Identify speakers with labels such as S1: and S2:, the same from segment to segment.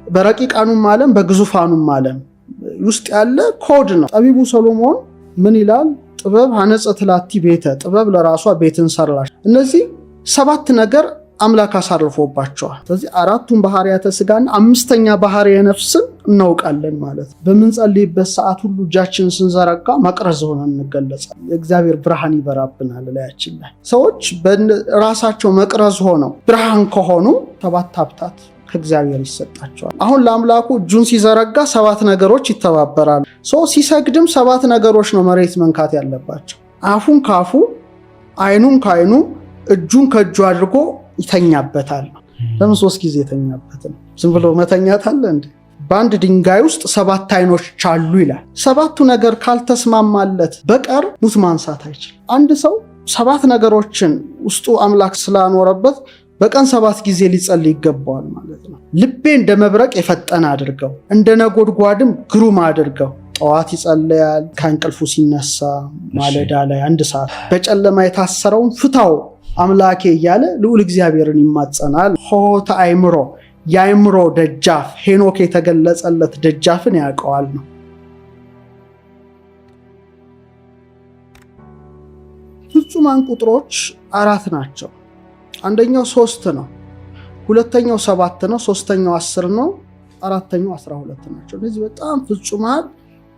S1: በረቂቃኑም ዓለም በግዙፋኑም ዓለም ውስጥ ያለ ኮድ ነው። ጠቢቡ ሰሎሞን ምን ይላል? ጥበብ ሐነጸት ላቲ ቤተ፣ ጥበብ ለራሷ ቤትን ሰራች። እነዚህ 7 ነገር አምላክ አሳርፎባቸዋል። ስለዚህ 4ቱን ባህሪያተ ስጋና 5ኛ ባህሪየ ነፍስን እናውቃለን ማለት ነው። በምንጸልይበት ሰዓት ሁሉ እጃችንን ስንዘረጋ መቅረዝ ሆነን እንገለጻለን። የእግዚአብሔር ብርሃን ይበራብናል ላያችን ላይ። ሰዎች በራሳቸው መቅረዝ ሆነው ብርሃን ከሆኑ 7 ሀብታት ከእግዚአብሔር ይሰጣቸዋል። አሁን ለአምላኩ እጁን ሲዘረጋ 7 ነገሮች ይተባበራሉ። ሰው ሲሰግድም 7 ነገሮች ነው መሬት መንካት ያለባቸው። አፉን ካፉ፣ አይኑን ካይኑ፣ እጁን ከእጁ አድርጎ ይተኛበታል። ለምን 3 ጊዜ የተኛበት ነው? ዝም ብሎ መተኛት አለ እንዴ? በአንድ ድንጋይ ውስጥ 7 አይኖች አሉ ይላል። 7ቱ ነገር ካልተስማማለት በቀር ሙት ማንሳት አይችልም። አንድ ሰው 7 ነገሮችን ውስጡ አምላክ ስላኖረበት በቀን 7 ጊዜ ሊጸልይ ይገባዋል ማለት ነው። ልቤ እንደ መብረቅ የፈጠነ አድርገው፣ እንደ ነጎድጓድም ግሩም አድርገው። ጠዋት ይጸልያል፣ ከእንቅልፉ ሲነሳ ማለዳ ላይ 1 ሰዓት። በጨለማ የታሰረውን ፍታው አምላኬ እያለ ልዑል እግዚአብሔርን ይማጸናል። ሆታ አይምሮ፣ የአይምሮ ደጃፍ ሄኖክ የተገለጸለት ደጃፍን ያውቀዋል ነው። ፍጹማን ቁጥሮች 4 ናቸው። አንደኛው 3 ነው፣ ሁለተኛው 7 ነው፣ ሶስተኛው 10 ነው፣ አራተኛው 12 ናቸው። እነዚህ በጣም ፍጹማን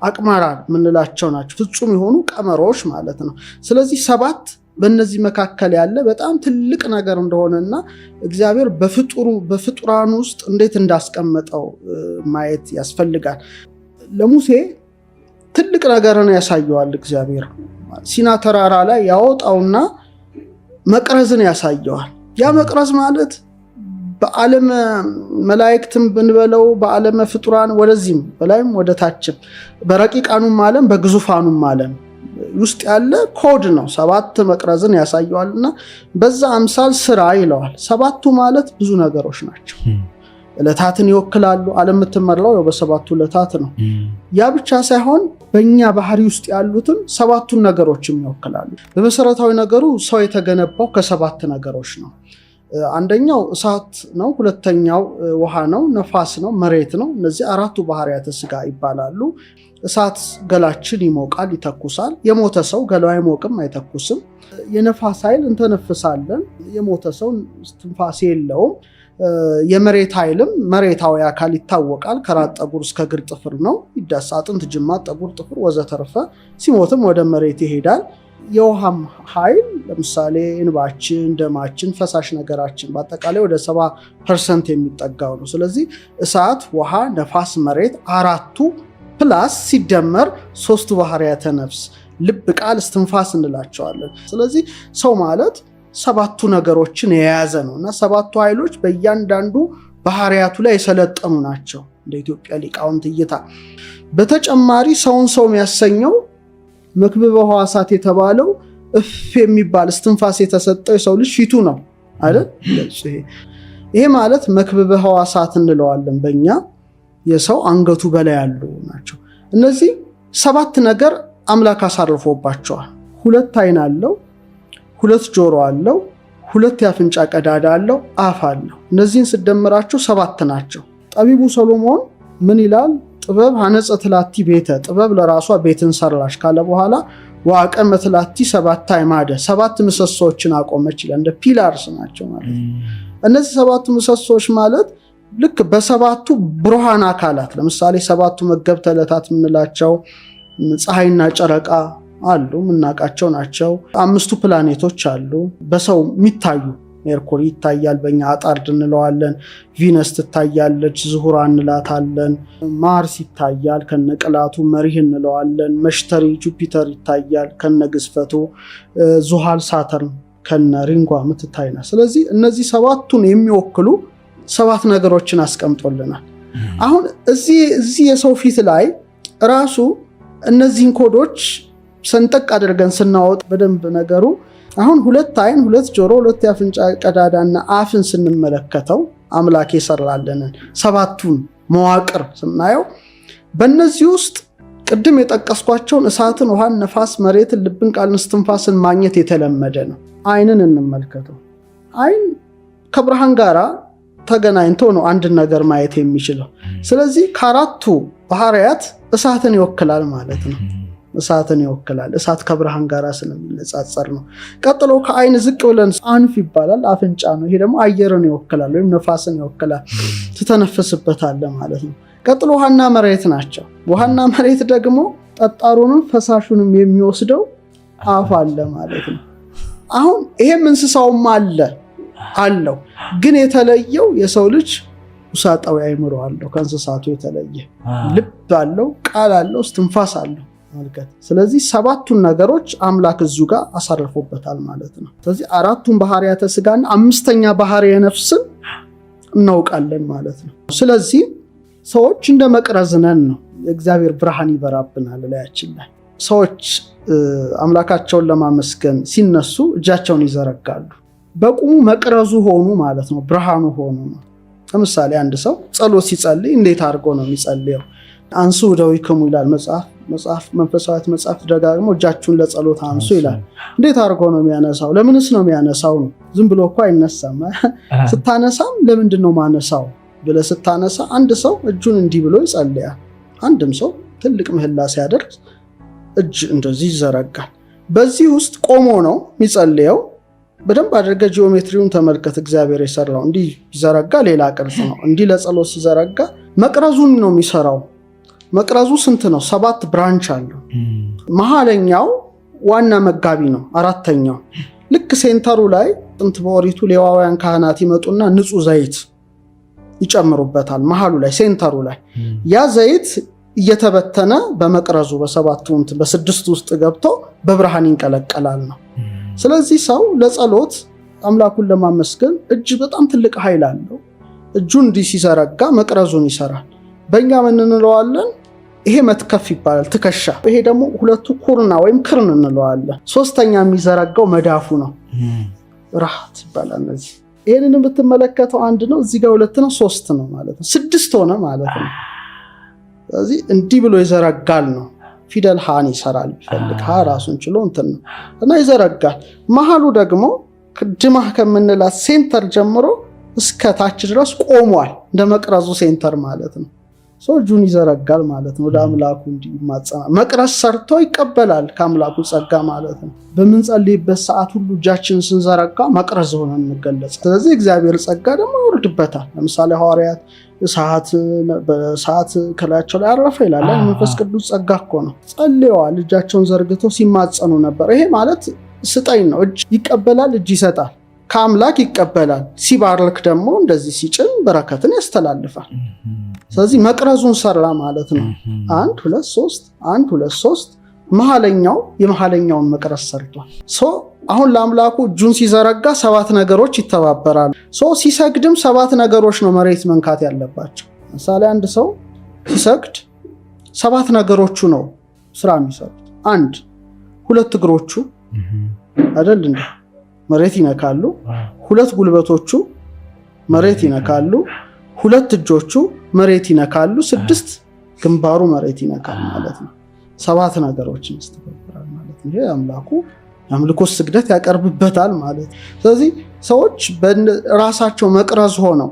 S1: አቅማራን የምንላቸው ናቸው። ፍጹም የሆኑ ቀመሮች ማለት ነው። ስለዚህ 7 በእነዚህ መካከል ያለ በጣም ትልቅ ነገር እንደሆነና እግዚአብሔር በፍጡራን ውስጥ እንዴት እንዳስቀመጠው ማየት ያስፈልጋል። ለሙሴ ትልቅ ነገርን ያሳየዋል እግዚአብሔር። ሲና ተራራ ላይ ያወጣውና መቅረዝን ያሳየዋል። ያ መቅረዝ ማለት በዓለም መላእክትም ብንበለው በዓለም ፍጡራን ወደዚህም በላይም ወደ ታችም በረቂቃኑም ዓለም በግዙፋኑም ዓለም ውስጥ ያለ ኮድ ነው። 7 መቅረዝን ያሳየዋልና በዛ አምሳል ስራ ይለዋል። 7ቱ ማለት ብዙ ነገሮች ናቸው። ዕለታትን ይወክላሉ። ዓለም የምትመራው በ7ቱ ዕለታት ነው። ያ ብቻ ሳይሆን በእኛ ባህሪ ውስጥ ያሉትን 7ቱን ነገሮችም ይወክላሉ። በመሰረታዊ ነገሩ ሰው የተገነባው ከ7 ነገሮች ነው። አንደኛው እሳት ነው፣ ሁለተኛው ውሃ ነው፣ ነፋስ ነው፣ መሬት ነው። እነዚህ 4ቱ ባህሪያተ ስጋ ይባላሉ። እሳት ገላችን ይሞቃል፣ ይተኩሳል። የሞተ ሰው ገላው አይሞቅም፣ አይተኩስም። የነፋስ ኃይል እንተነፍሳለን። የሞተ ሰው ትንፋስ የለውም። የመሬት ኃይልም መሬታዊ አካል ይታወቃል። ከራስ ጠጉር እስከ እግር ጥፍር ነው። ይዳሳ አጥንት፣ ጅማት፣ ጠጉር፣ ጥፍር ወዘተርፈ ሲሞትም ወደ መሬት ይሄዳል። የውሃም ኃይል ለምሳሌ እንባችን፣ ደማችን፣ ፈሳሽ ነገራችን በአጠቃላይ ወደ 70% የሚጠጋው ነው። ስለዚህ እሳት፣ ውሃ፣ ነፋስ፣ መሬት 4ቱ ፕላስ ሲደመር 3ቱ ባህሪያተ ነፍስ ልብ፣ ቃል፣ እስትንፋስ እንላቸዋለን። ስለዚህ ሰው ማለት 7ቱ ነገሮችን የያዘ ነው እና 7ቱ ኃይሎች በእያንዳንዱ ባህሪያቱ ላይ የሰለጠኑ ናቸው እንደ ኢትዮጵያ ሊቃውንት እይታ። በተጨማሪ ሰውን ሰው የሚያሰኘው መክብበ ሕዋሳት የተባለው እፍ የሚባል እስትንፋስ የተሰጠው የሰው ልጅ ፊቱ ነው አይደል? ይሄ ማለት መክብበ ሕዋሳት እንለዋለን በእኛ። የሰው አንገቱ በላይ ያሉ ናቸው። እነዚህ 7 ነገር አምላክ አሳርፎባቸዋል። 2 አይን አለው፣ 2 ጆሮ አለው፣ 2 የአፍንጫ ቀዳዳ አለው፣ አፍ አለው። እነዚህን ስደምራቸው 7 ናቸው። ጠቢቡ ሰሎሞን ምን ይላል? ጥበብ ሐነጸት ላቲ ቤተ፣ ጥበብ ለራሷ ቤትን ሰራች ካለ በኋላ ወአቀመት ላቲ 7 አዕማደ፣ 7 ምሰሶዎችን አቆመች ይላል። እንደ ፒላርስ ናቸው ማለት ነው። እነዚህ 7ቱ ምሰሶዎች ማለት ልክ በ7ቱ ብሩሃን አካላት ለምሳሌ 7ቱ መገብተ ዕለታት የምንላቸው ፀሐይና ጨረቃ አሉ፣ የምናውቃቸው ናቸው። 5ቱ ፕላኔቶች አሉ በሰው የሚታዩ። ሜርኩሪ ይታያል፣ በእኛ አጣርድ እንለዋለን። ቪነስ ትታያለች፣ ዝሁራ እንላታለን። ማርስ ይታያል ከነቅላቱ፣ መሪህ እንለዋለን። መሽተሪ ጁፒተር ይታያል ከነግዝፈቱ። ዙሃል ሳተርን ከነሪንጓ ምትታይና። ስለዚህ እነዚህ 7ቱን የሚወክሉ 7 ነገሮችን አስቀምጦልናል። አሁን እዚህ የሰው ፊት ላይ ራሱ እነዚህን ኮዶች ሰንጠቅ አድርገን ስናወጥ በደንብ ነገሩ አሁን 2 አይን፣ 2 ጆሮ፣ 2 የአፍንጫ ቀዳዳና አፍን ስንመለከተው አምላክ የሰራልንን 7ቱን መዋቅር ስናየው በእነዚህ ውስጥ ቅድም የጠቀስኳቸውን እሳትን፣ ውሃን፣ ነፋስ፣ መሬትን፣ ልብን፣ ቃልን፣ እስትንፋስን ማግኘት የተለመደ ነው። አይንን እንመልከተው። አይን ከብርሃን ጋራ ተገናኝቶ ነው አንድ ነገር ማየት የሚችለው። ስለዚህ ከአራቱ ባህሪያት እሳትን ይወክላል ማለት ነው። እሳትን ይወክላል። እሳት ከብርሃን ጋር ስለሚነጻጸር ነው። ቀጥሎ ከአይን ዝቅ ብለን አንፍ ይባላል፣ አፍንጫ ነው። ይሄ ደግሞ አየርን ይወክላል ወይም ነፋስን ይወክላል። ትተነፍስበታለህ ማለት ነው። ቀጥሎ ውሃና መሬት ናቸው። ውሃና መሬት ደግሞ ጠጣሩንም ፈሳሹንም የሚወስደው አፍ አለ ማለት ነው። አሁን ይሄም እንስሳውም አለው፣ ግን የተለየው የሰው ልጅ ውሳጣዊ አእምሮ አለው። ከእንስሳቱ የተለየ ልብ አለው፣ ቃል አለው፣ እስትንፋስ አለው ማለት። ስለዚህ ሰባቱን ነገሮች አምላክ እዚሁ ጋር አሳርፎበታል ማለት ነው። ስለዚህ አራቱን ባህሪያተ ስጋና አምስተኛ ባህሪየ ነፍስን እናውቃለን ማለት ነው። ስለዚህ ሰዎች እንደ መቅረዝ ነን ነው። የእግዚአብሔር ብርሃን ይበራብናል ላያችን ላይ። ሰዎች አምላካቸውን ለማመስገን ሲነሱ እጃቸውን ይዘረጋሉ። በቁሙ መቅረዙ ሆኑ ማለት ነው፣ ብርሃኑ ሆኑ ነው። ለምሳሌ አንድ ሰው ጸሎት ሲጸልይ እንዴት አድርጎ ነው የሚጸልየው? አንሱ እደዊክሙ ይላል መጽሐፍ መንፈሳዊት መጽሐፍ ደጋግሞ እጃችሁን ለጸሎት አንሱ ይላል። እንዴት አድርጎ ነው የሚያነሳው? ለምንስ ነው የሚያነሳው ነው? ዝም ብሎ እኮ አይነሳም። ስታነሳም ለምንድን ነው ማነሳው ብለህ ስታነሳ አንድ ሰው እጁን እንዲህ ብሎ ይጸልያል። አንድም ሰው ትልቅ ምህላ ሲያደርግ እጅ እንደዚህ ይዘረጋል። በዚህ ውስጥ ቆሞ ነው የሚጸልየው። በደንብ አድርገህ ጂኦሜትሪውን ተመልከት። እግዚአብሔር የሰራው እንዲህ ይዘረጋ ሌላ ቅርጽ ነው። እንዲህ ለጸሎት ሲዘረጋ መቅረዙን ነው የሚሰራው። መቅረዙ ስንት ነው? 7 ብራንች አለው። መሀለኛው ዋና መጋቢ ነው። አራተኛው ልክ ሴንተሩ ላይ ጥንት በኦሪቱ ሌዋውያን ካህናት ይመጡና ንጹህ ዘይት ይጨምሩበታል። መሀሉ ላይ ሴንተሩ ላይ ያ ዘይት እየተበተነ በመቅረዙ በ6 ውስጥ ገብቶ በብርሃን ይንቀለቀላል ነው። ስለዚህ ሰው ለጸሎት አምላኩን ለማመስገን እጅ በጣም ትልቅ ኃይል አለው። እጁን እንዲህ ሲዘረጋ መቅረዙን ይሰራል። በእኛ ምን እንለዋለን? ይሄ መትከፍ ይባላል፣ ትከሻ። ይሄ ደግሞ ሁለቱ ኩርና ወይም ክርን እንለዋለን። ሶስተኛ የሚዘረጋው መዳፉ ነው፣ ራሃት ይባላል። እነዚህ ይሄንን ብትመለከተው አንድ ነው፣ እዚህ ጋር 2 ነው፣ 3 ነው ማለት ነው። 6 ሆነ ማለት ነው። ስለዚህ እንዲህ ብሎ ይዘረጋል ነው። ፊደል ሃን ይሰራል ቢፈልግ ሃ ራሱን ችሎ እንትን ነው እና ይዘረጋል። መሃሉ ደግሞ ድማህ ከምንላት ሴንተር ጀምሮ እስከ ታች ድረስ ቆሟል፣ እንደ መቅረዙ ሴንተር ማለት ነው። ሰው እጁን ይዘረጋል ማለት ነው። ወደ አምላኩ እንዲማጸና መቅረዝ ሰርቶ ይቀበላል ከአምላኩ ጸጋ ማለት ነው። በምንጸልይበት ሰዓት ሁሉ እጃችንን ስንዘረጋ መቅረዝ ሆነን እንገለጽ። ስለዚህ እግዚአብሔር ጸጋ ደግሞ ይወርድበታል። ለምሳሌ ሐዋርያት በሰዓት ከላያቸው ላይ አረፈ ይላል። መንፈስ ቅዱስ ጸጋ እኮ ነው። ጸልየዋል፣ እጃቸውን ዘርግተው ሲማጸኑ ነበር። ይሄ ማለት ስጠኝ ነው። እጅ ይቀበላል፣ እጅ ይሰጣል፣ ከአምላክ ይቀበላል። ሲባርክ ደግሞ እንደዚህ ሲጭን በረከትን ያስተላልፋል። ስለዚህ መቅረዙን ሰራ ማለት ነው። 1 2 3 1 2 3 መሐለኛው የመሐለኛውን መቅረዝ ሰርቷል። አሁን ለአምላኩ እጁን ሲዘረጋ 7 ነገሮች ይተባበራሉ። ሲሰግድም 7 ነገሮች ነው መሬት መንካት ያለባቸው። ለምሳሌ አንድ ሰው ሲሰግድ 7 ነገሮቹ ነው ስራ የሚሰሩት። 1 2 እግሮቹ አይደል እንዴ መሬት ይነካሉ። 2 ጉልበቶቹ መሬት ይነካሉ። 2 እጆቹ መሬት ይነካሉ። 6 ግንባሩ መሬት ይነካል ማለት ነው። 7 ነገሮችን ያስተባብራል ማለት ነው። ይሄ አምልኮ ስግደት ያቀርብበታል ማለት ነው። ስለዚህ ሰዎች በራሳቸው መቅረዝ ሆነው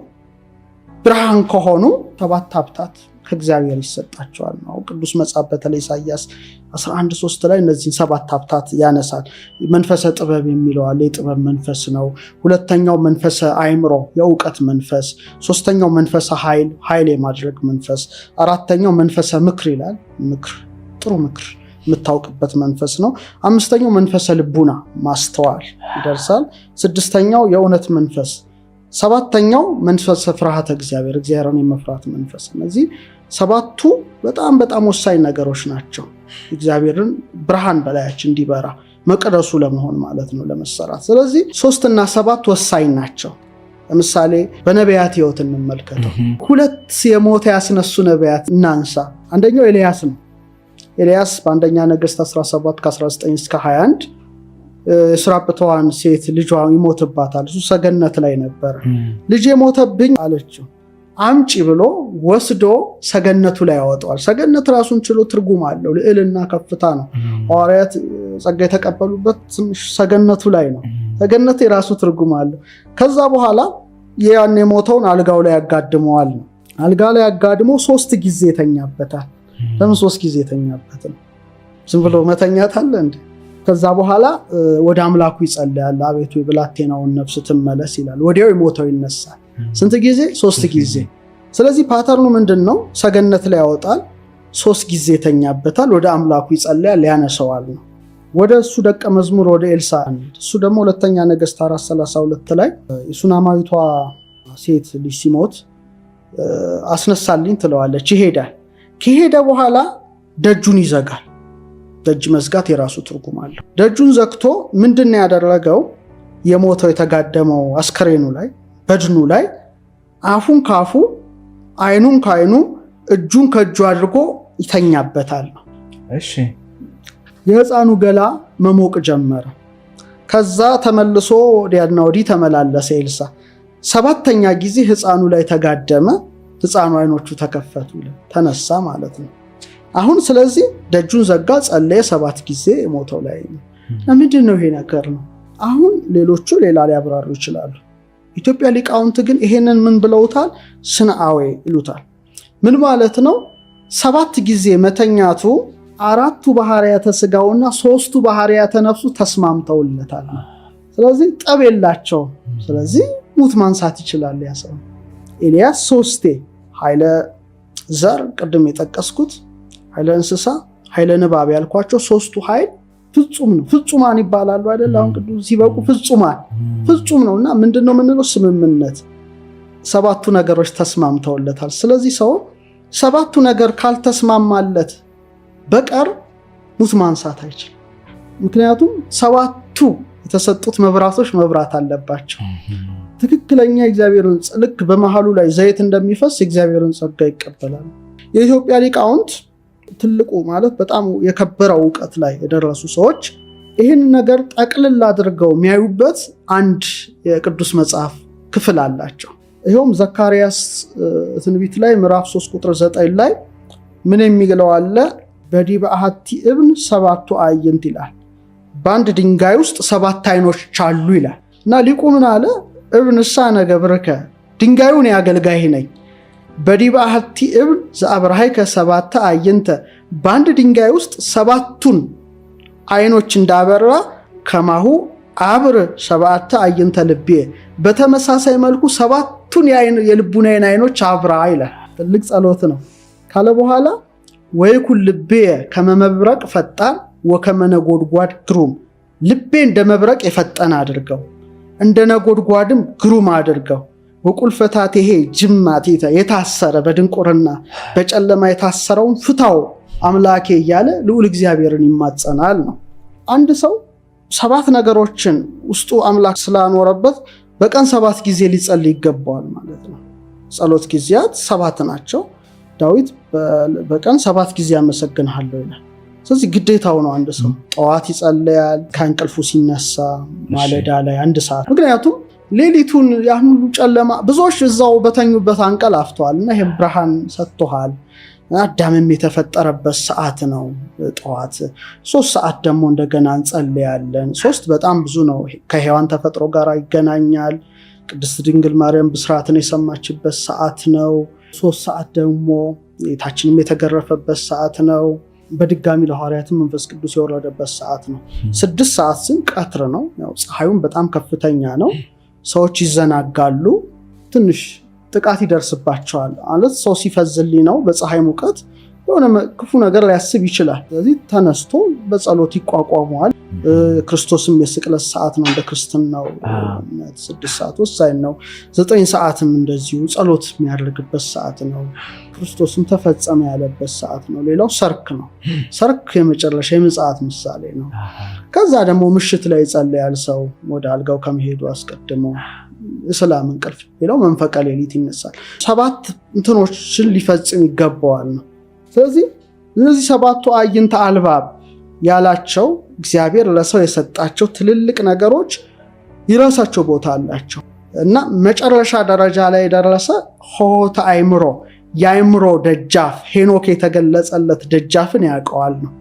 S1: ብርሃን ከሆኑ 7 ሀብታት ከእግዚአብሔር ይሰጣቸዋል ነው። ቅዱስ መጽሐፍ በተለይ ኢሳይያስ 11:3 ላይ እነዚህን 7 ሀብታት ያነሳል። መንፈሰ ጥበብ የሚለው አለ፣ የጥበብ መንፈስ ነው። 2ኛው መንፈሰ አእምሮ የእውቀት መንፈስ፣ 3ኛው መንፈሰ ኃይል የማድረግ መንፈስ፣ 4ኛው መንፈሰ ምክር ይላል። ጥሩ ምክር የምታውቅበት መንፈስ ነው። 5ኛው መንፈሰ ልቡና ማስተዋል ይደርሳል። 6ኛው የእውነት መንፈስ፣ 7ኛው መንፈሰ ፍርሃተ እግዚአብሔርን የመፍራት መንፈስ። እነዚህ 7ቱ በጣም በጣም ወሳኝ ነገሮች ናቸው። እግዚአብሔርን ብርሃን በላያችን እንዲበራ መቅደሱ ለመሆን ማለት ነው፣ ለመሰራት። ስለዚህ 3 እና 7 ወሳኝ ናቸው። ለምሳሌ በነቢያት ሕይወት እንመልከተው። 2 የሞተ ያስነሱ ነቢያት እናንሳ። አንደኛው ኤልያስ ነው። ኤልያስ በአንደኛ ነገሥት 17 ከ19 እስከ 21 የስራጵተዋን ሴት ልጇ ይሞትባታል። እሱ ሰገነት ላይ ነበር። ልጅ የሞተብኝ አለችው። አምጪ ብሎ ወስዶ ሰገነቱ ላይ ያወጣዋል። ሰገነት ራሱን ችሎ ትርጉም አለው። ልዕልና ከፍታ ነው። ሐዋርያት ጸጋ የተቀበሉበት ሰገነቱ ላይ ነው። ሰገነት የራሱ ትርጉም አለው። ከዛ በኋላ ያን የሞተውን አልጋው ላይ ያጋድመዋል። አልጋ ላይ ያጋድሞ 3 ጊዜ ተኛበታል። ለምን 3 ጊዜ ተኛበት? ዝም ብሎ መተኛት አለ እንዴ? ከዛ በኋላ ወደ አምላኩ ይጸልያል። አቤቱ የብላቴናውን ነፍስ ትመለስ ይላል። ወዲያው የሞተው ይነሳል። ስንት ጊዜ? 3 ጊዜ። ስለዚህ ፓተርኑ ምንድነው? ሰገነት ላይ ያወጣል፣ 3 ጊዜ ተኛበታል፣ ወደ አምላኩ ይጸልያል፣ ያነሰዋል ነው። ወደ እሱ ደቀ መዝሙር ወደ ኤልሳ እሱ ደግሞ ሁለተኛ ነገሥት 4:32 ላይ የሱናማዊቷ ሴት ልጅ ሲሞት አስነሳልኝ ትለዋለች። ይሄዳል። ከሄደ በኋላ ደጁን ይዘጋል። ደጅ መዝጋት የራሱ ትርጉም አለው። ደጁን ዘግቶ ምንድነው ያደረገው? የሞተው የተጋደመው አስከሬኑ ላይ በድኑ ላይ አፉን ካፉ አይኑን ካይኑ እጁን ከእጁ አድርጎ ይተኛበታል ነው።
S2: እሺ።
S1: የሕፃኑ ገላ መሞቅ ጀመረ። ከዛ ተመልሶ ወዲያና ወዲህ ተመላለሰ ኤልሳ። 7ኛ ጊዜ ሕፃኑ ላይ ተጋደመ። ሕፃኑ አይኖቹ ተከፈቱ፣ ተነሳ ማለት ነው። አሁን ስለዚህ ደጁን ዘጋ፣ ጸለየ 7 ጊዜ የሞተው ላይ ነው። ምንድን ነው ይሄ ነገር ነው? አሁን ሌሎቹ ሌላ ሊያብራሩ ይችላሉ። ኢትዮጵያ ሊቃውንት ግን ይሄንን ምን ብለውታል? ስንአዌ ይሉታል። ምን ማለት ነው? 7 ጊዜ መተኛቱ 4ቱ ባህሪያተ ስጋውና 3ቱ ባህሪያተ ነፍሱ ተስማምተውለታል። ስለዚህ ጠብ የላቸውም። ስለዚህ ሙት ማንሳት ይችላል ያ ሰው። ኤልያስ 3 ኃይለ ዘር ቅድም የጠቀስኩት ኃይለ እንስሳ፣ ኃይለ ንባብ ያልኳቸው 3ቱ ኃይል ፍጹም ነው። ፍጹማን ይባላሉ አይደል? አሁን ቅዱስ ሲበቁ ፍጹማን ፍጹም ነውና ምንድነው የምንለው? ስምምነት። 7ቱ ነገሮች ተስማምተውለታል። ስለዚህ ሰው 7ቱ ነገር ካልተስማማለት በቀር ሙት ማንሳት አይችልም። ምክንያቱም 7ቱ የተሰጡት መብራቶች መብራት አለባቸው። ትክክለኛ እግዚአብሔርን ልክ በመሃሉ ላይ ዘይት እንደሚፈስ እግዚአብሔርን ጸጋ ይቀበላል። የኢትዮጵያ ሊቃውንት ትልቁ ማለት በጣም የከበረው ዕውቀት ላይ የደረሱ ሰዎች ይህን ነገር ጠቅልል አድርገው የሚያዩበት አንድ የቅዱስ መጽሐፍ ክፍል አላቸው። ይኸውም ዘካርያስ ትንቢት ላይ ምዕራፍ 3 ቁጥር 9 ላይ ምን የሚለው አለ? በዲበ አሐቲ እብን 7ቱ አዕይንት ይላል። በአንድ ድንጋይ ውስጥ 7 አይኖች አሉ ይላል። እና ሊቁ ምን አለ? እብንሳ ነገብርከ፣ ድንጋዩን ያገልጋይ ነኝ። በዲበ አሐቲ እብን ዘአብርሃይከ 7 አዕይንተ፣ በአንድ ድንጋይ ውስጥ 7ቱን አይኖች እንዳበራ ከማሁ አብር 7 አዕይንተ ልቤ፣ በተመሳሳይ መልኩ 7ቱን የልቡናዬን አይኖች አብራ ይላል። ትልቅ ጸሎት ነው ካለ በኋላ ወይኩን ልቤ ከመመብረቅ ፈጣን ወከመ ነጎድጓድ ግሩም፣ ልቤ እንደ መብረቅ የፈጠነ አድርገው እንደ ነጎድጓድም ግሩም አድርገው። ወቁልፈታቴ ጅማቴ የታሰረ በድንቁርና በጨለማ የታሰረውን ፍታው አምላኬ እያለ ልዑል እግዚአብሔርን ይማጸናል ነው። አንድ ሰው 7 ነገሮችን ውስጡ አምላክ ስላኖረበት በቀን 7 ጊዜ ሊጸልይ ይገባዋል ማለት ነው። ጸሎት ጊዜያት 7 ናቸው። ዳዊት በቀን 7 ጊዜ አመሰግንሃለሁ ይላል። ስለዚህ ግዴታው ነው። አንድ ሰው ጠዋት ይጸልያል፣ ከእንቅልፉ ሲነሳ ማለዳ ላይ 1 ሰዓት። ምክንያቱም ሌሊቱን ያን ሁሉ ጨለማ ብዙዎች እዛው በተኙበት አንቀላፍተዋል እና ይሄን ብርሃን ሰጥቶሃል። አዳምም የተፈጠረበት ሰዓት ነው ጠዋት። 3 ሰዓት ደግሞ እንደገና እንጸልያለን። 3 በጣም ብዙ ነው። ከሔዋን ተፈጥሮ ጋር ይገናኛል። ቅድስት ድንግል ማርያም ብስራትን የሰማችበት ሰዓት ነው። 3 ሰዓት ደግሞ ጌታችንም የተገረፈበት ሰዓት ነው። በድጋሚ ለሐዋርያትም መንፈስ ቅዱስ የወረደበት ሰዓት ነው። 6 ሰዓት ሲል ቀትር ነው። ያው ፀሐዩም በጣም ከፍተኛ ነው። ሰዎች ይዘናጋሉ፣ ትንሽ ጥቃት ይደርስባቸዋል። ማለት ሰው ሲፈዝልኝ ነው በፀሐይ ሙቀት የሆነ ክፉ ነገር ሊያስብ ይችላል። ስለዚህ ተነስቶ በጸሎት ይቋቋመዋል። ክርስቶስም የስቅለት ሰዓት ነው እንደ ክርስትናው 6 ሰዓት ወሳኝ ነው። 9 ሰዓትም እንደዚሁ ጸሎት የሚያደርግበት ሰዓት ነው። ክርስቶስም ተፈጸመ ያለበት ሰዓት ነው። ሌላው ሰርክ ነው። ሰርክ የመጨረሻ የምጽአት ምሳሌ ነው። ከዛ ደግሞ ምሽት ላይ ይጸልያል ሰው ወደ አልጋው ከመሄዱ አስቀድሞ የሰላም እንቅልፍ። ሌላው መንፈቀ ሌሊት ይነሳል። 7 እንትኖችን ሊፈጽም ይገባዋል ነው። ስለዚህ እነዚህ 7ቱ አዕይንተ አልባብ ያላቸው እግዚአብሔር ለሰው የሰጣቸው ትልልቅ ነገሮች የራሳቸው ቦታ አላቸው እና መጨረሻ ደረጃ ላይ የደረሰ ሆተ አእምሮ፣ የአእምሮ ደጃፍ ሄኖክ የተገለጸለት ደጃፍን ያውቀዋል ነው።